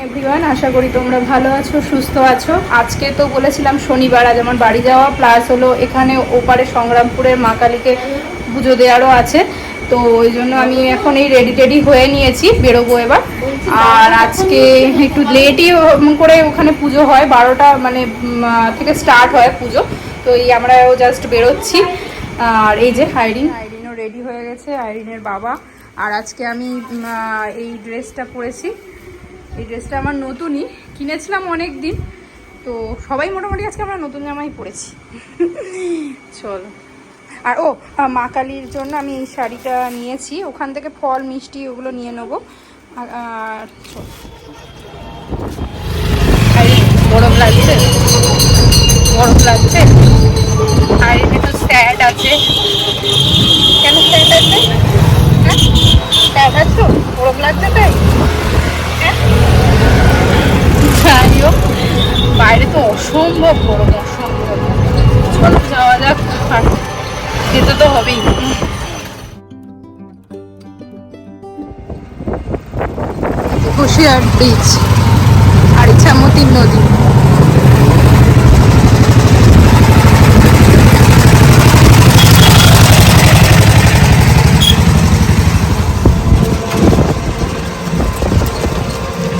Everyone, আশা করি তোমরা ভালো আছো, সুস্থ আছো। আজকে তো বলেছিলাম শনিবার, আজ আমার বাড়ি যাওয়া প্লাস হলো এখানে ওপারে সংগ্রামপুরের মা কালীকে পুজো দেওয়ারও আছে। তো ওই জন্য আমি এখন এই রেডি হয়ে নিয়েছি, বেরোবো এবার। আর আজকে একটু লেটই করে ওখানে পুজো হয়, 12টা মানে থেকে স্টার্ট হয় পুজো। তো এই আমরাও জাস্ট বেরোচ্ছি। আর এই যে আইরিনও রেডি হয়ে গেছে, আইরিনের বাবা। আর আজকে আমি এই ড্রেসটা পরেছি। এই ড্রেসটা আমার নতুনই, কিনেছিলাম অনেক দিন। তো সবাই মোটামুটি আজকে আমরা নতুন জামাই পরেছি। চলো। আর মা কালীর জন্য আমি এই শাড়িটা নিয়েছি, ওখান থেকে ফল মিষ্টি ওগুলো নিয়ে নেবো। আর গরম লাগছে, আর একটু স্যাড আছে। কেন স্যাড আছে? হ্যাঁ স্যাড আছো, গরম লাগছে তাই? যাই হোক, বাইরে তো অসম্ভব গরম, অসম্ভব। চলো যাওয়া যাক, আর যেতে তো হবেই। কুশিয়ার ব্রিজ আর ইছামতি নদী।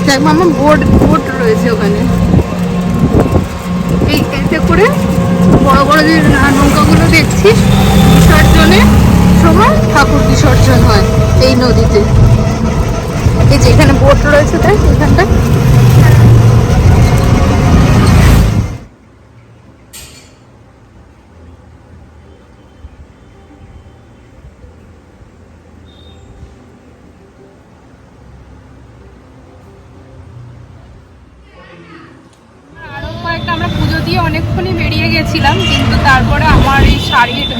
দেখ মামা, বোট রয়েছে ওখানে। এই এতে করে বড় বড় যে নৌকাগুলো দেখছিস, বিসর্জনের সময় ঠাকুর বিসর্জন হয় এই নদীতে। এই যে এখানে বোট রয়েছে, তাই এখানটা। আমরা পুজো দিয়ে অনেকক্ষণই বেরিয়ে গেছিলাম, কিন্তু তারপরে আমার এই শাড়ির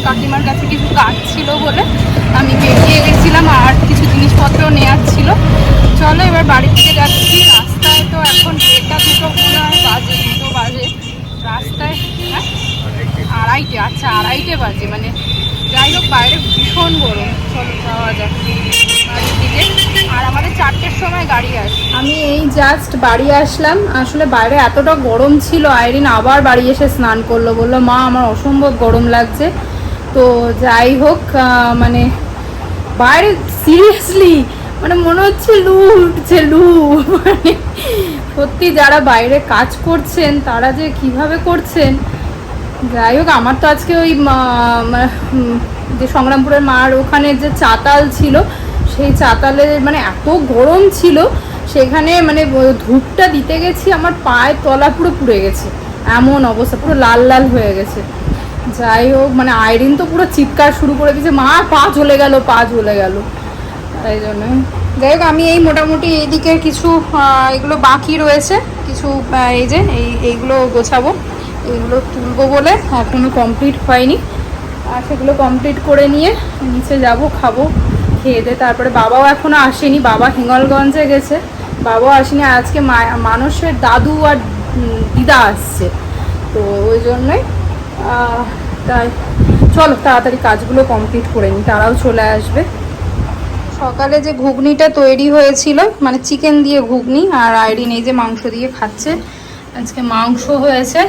কাকিমার কাছে কিছু কাজ ছিল বলে আমি বেরিয়ে গেছিলাম, আর কিছু জিনিসপত্র নেওয়ার ছিল। চলো এবার বাড়ি থেকে যাচ্ছি। রাস্তায় তো এখন 1টা 2টো মনে হয় বাজে, 2টো বাজে রাস্তায়। হ্যাঁ আড়াইটে, আচ্ছা 2:30 বাজে, মানে যাই হোক বাইরে ভীষণ গরম। চলো যাওয়া যাক বাড়ির দিকে। আর আমাদের 4টের সময় গাড়ি আসে। আমি এই জাস্ট বাড়ি আসলাম। আসলে বাইরে এতটা গরম ছিল, আইরিন আবার বাড়ি এসে স্নান করলো, বললো মা আমার অসম্ভব গরম লাগছে। তো যাই হোক, মানে বাইরে সিরিয়াসলি মানে মনে হচ্ছে লু উঠছে, মানে সত্যি যারা বাইরে কাজ করছেন তারা যে কিভাবে করছেন। যাই হোক, আমার তো আজকে ওই যে সংগ্রামপুরের মার ওখানে যে চাতাল ছিল, সেই চাতালে মানে এত গরম ছিল, সেখানে মানে ধূপটা দিতে গেছি, আমার পায়ের তলা পুরো পুড়ে গেছে, এমন অবস্থা, পুরো লাল লাল হয়ে গেছে। যাই হোক, মানে আইরিন তো পুরো চিৎকার শুরু করে দিয়েছে, মা পা জ্বলে গেল, পা জ্বলে গেল। তাই জন্য যাই হোক, আমি এই মোটামুটি এইদিকে কিছু এগুলো বাকি রয়েছে কিছু, এই যে এইগুলো গোছাবো, এগুলো তুলবো বলে এখনও কমপ্লিট হয়নি। আর সেগুলো কমপ্লিট করে নিয়ে নিচে যাব, খাবো, খেয়ে দিয়ে তারপরে। বাবাও এখনও আসেনি, বাবা হিঙ্গলগঞ্জে গেছে, বাবাও আসেনি। আজকে মানুষের দাদু আর দিদা আসছে, তো ওই জন্যই। তাই চলো তাড়াতাড়ি কাজগুলো কমপ্লিট করে নিই, তারাও চলে আসবে। সকালে যে ঘুগনিটা তৈরি হয়েছিল, মানে চিকেন দিয়ে ঘুগনি, আর আইরিন এই যে মাংস দিয়ে খাচ্ছে। আজকে মাংস হয়েছে,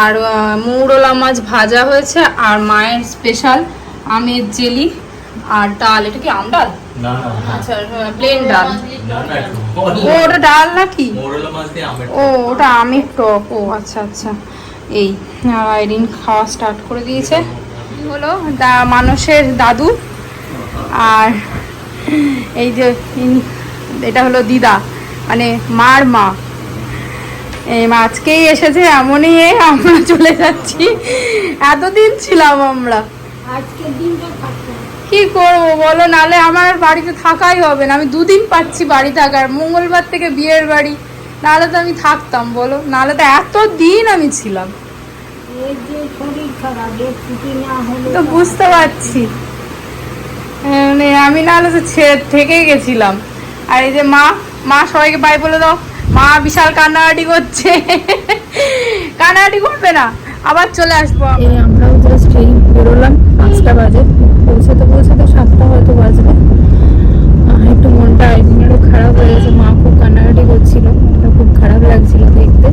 আর মৌরলা মাছ ভাজা হয়েছে, আর মায়ের স্পেশাল আমের জেলি, আর ডাল। এটা কি আম ডাল? আচ্ছা, প্লেন ডাল। ও ওটা ডাল নাকি? ও ওটা আমের টক। ও আচ্ছা আচ্ছা। এই আইরিন খাওয়া স্টার্ট করে দিয়েছে। হলো মানুষের দাদু, আর এই যে এটা হলো দিদা, মানে মার মা। এই আজকেই এসেছে, এমনই আমরা চলে যাচ্ছি। এতদিন ছিলাম আমরা, আজকের দিনটা কি করবো বলো, নালে আমার বাড়িতে থাকাই হবে না। আমি 2 দিন পাচ্ছি বাড়ি থাকার, মঙ্গলবার থেকে বিয়ের বাড়ি, নাহলে তো আমি থাকতাম বলো, নাহলে তো এত দিন আমি ছিলাম। তো বুঝতে পারছি, মানে আমি নাহলে তো থেকেই গেছিলাম। আর এই যে মা সবাইকে বাই বলে দাও। মা বিশাল কান্নাকাটি করছে। কান্নাকাটি করবে না, আবার চলে আসবো। এই আমরাও জাস্ট এই বেরোলাম 5টা বাজে, পৌঁছাতে 7টা হয়তো বাজবে। একটু মনটা আইদিনেরও খারাপ হয়ে গেছে, মা খুব কান্নাকাটি করছিল, ওটা খুব খারাপ লাগছিল দেখতে।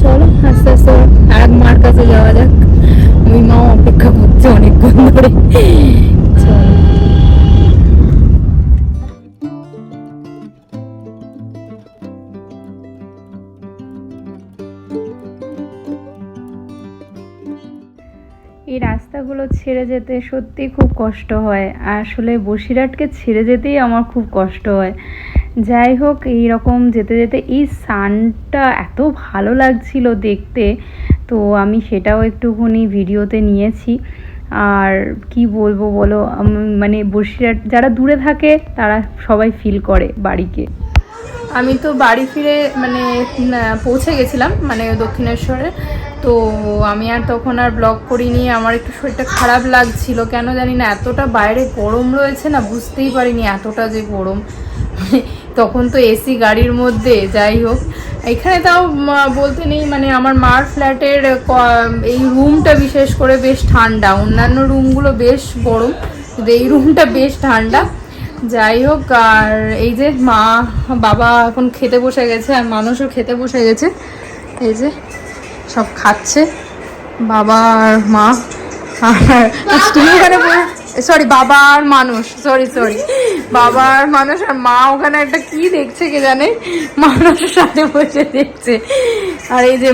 চলো আস্তে আস্তে আর মার কাছে যাওয়া যাক, ওই মাও অপেক্ষা করছে অনেকক্ষণ ধরে। চলো। এই রাস্তাগুলো ছেড়ে যেতে সত্যি খুব কষ্ট হয়, আসলে বসিরহাটকে ছেড়ে যেতেই আমার খুব কষ্ট হয়। যাই হোক, এইরকম যেতে যেতে এই সানটা এত ভালো লাগছিল দেখতে, তো আমি সেটাও একটুখানি ভিডিওতে নিয়েছি। আর কি বলবো বলো, মানে বসিরহাট যারা দূরে থাকে তারা সবাই ফিল করে বাড়িকে। আমি তো বাড়ি ফিরে মানে পৌঁছে গেছিলাম মানে দক্ষিণেশ্বরে, তো আমি আর তখন আর ব্লগ করিনি। আমার একটু শরীরটা খারাপ লাগছিল, কেন জানি না, এতটা বাইরে গরম রয়েছে না, বুঝতেই পারিনি এতটা যে গরম। তখন তো এসি গাড়ির মধ্যে। যাই হোক, এখানে তাও বলতে নেই, মানে আমার মার ফ্ল্যাটের এই রুমটা বিশেষ করে বেশ ঠান্ডা, অন্যান্য রুমগুলো বেশ গরম, কিন্তু এই রুমটা বেশ ঠান্ডা। যাই হোক, আর এই যে মা বাবা এখন খেতে বসে গেছে, আর মানুষও খেতে বসে গেছে, এই যে সব খাচ্ছে বাবা আর মা। আর তুমি এখানে সরি বাবা আর মানুষ, সরি বাবা আর মানুষ, আর মা ওখানে একটা কি দেখছে কে জানে, মানুষের সাথে বসে দেখছে। আর এই যে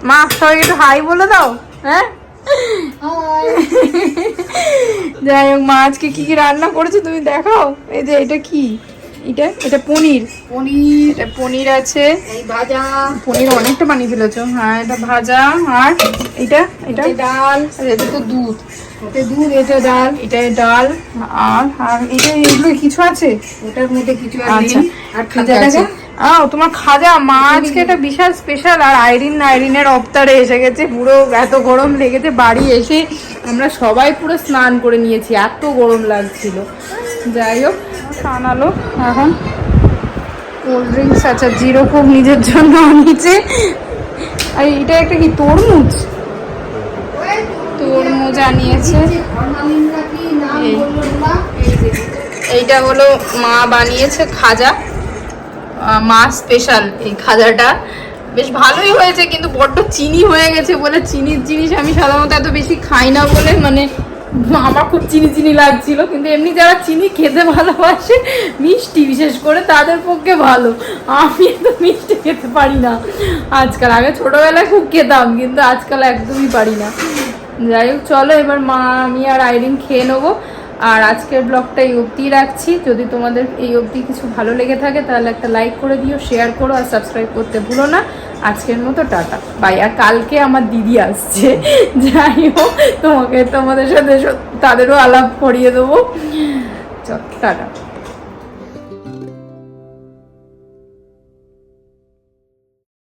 মা সবাইকে একটু হাই বলে দাও। হ্যাঁ, যাই হোক, মা আজকে কি কি রান্না করেছে তুমি দেখাও। এই যে এটা কি, এটা পনির এটা পনির আছে, ভাজা পনির অনেকটা বানিয়ে ফেলেছো। হ্যাঁ, এটা ভাজা, আর এটা ডাল, এটা তো দুধ, এটা ডাল, ডাল, আর এগুলো কিছু আছে ওটার মধ্যে, কিছু আছে আর খাজা আছে। তোমার খাজা। মা আজকে একটা বিশাল স্পেশাল। আর আইরিনের অবতারে এসে গেছে, পুরো এত গরম লেগেছে, বাড়ি এসে আমরা সবাই পুরো স্নান করে নিয়েছি, এত গরম লাগছিল। যাই হোক, আনালো এখন কোল্ড ড্রিঙ্কস, আচ্ছা জিরো কোক নিজের জন্য নিচে। আর এটা একটা কি তরমুজ আনিয়েছে। এইটা হলো মা বানিয়েছে খাজা, মা স্পেশাল এই খাজাটা, বেশ ভালোই হয়েছে, কিন্তু বড্ড চিনি হয়ে গেছে বলে, চিনির জিনিস আমি সাধারণত এত বেশি খাই না বলে, মানে আমার খুব চিনি লাগছিল। কিন্তু এমনি যারা চিনি খেতে ভালোবাসে, মিষ্টি বিশেষ করে, তাদের পক্ষে ভালো। আমি তো মিষ্টি খেতে পারি না আজকাল, আগে ছোটবেলায় খুব খেতাম, কিন্তু আজকাল একদমই পারি না। যাই হোক, চলো এবার মা আমি আর আইরিন খেয়ে নেবো। আর আজকের ব্লগটা এই অবধি রাখছি। যদি তোমাদের এই অবধি কিছু ভালো লেগে থাকে তাহলে একটা লাইক করে দিও, শেয়ার করো, আর সাবস্ক্রাইব করতে ভুলো না। আজকের মতো টাটা বাই। আর কালকে আমার দিদি আসছে, যাই হোক তোমাদের সাথে তাদেরও আলাপ করিয়ে দেবো। চল টাটা।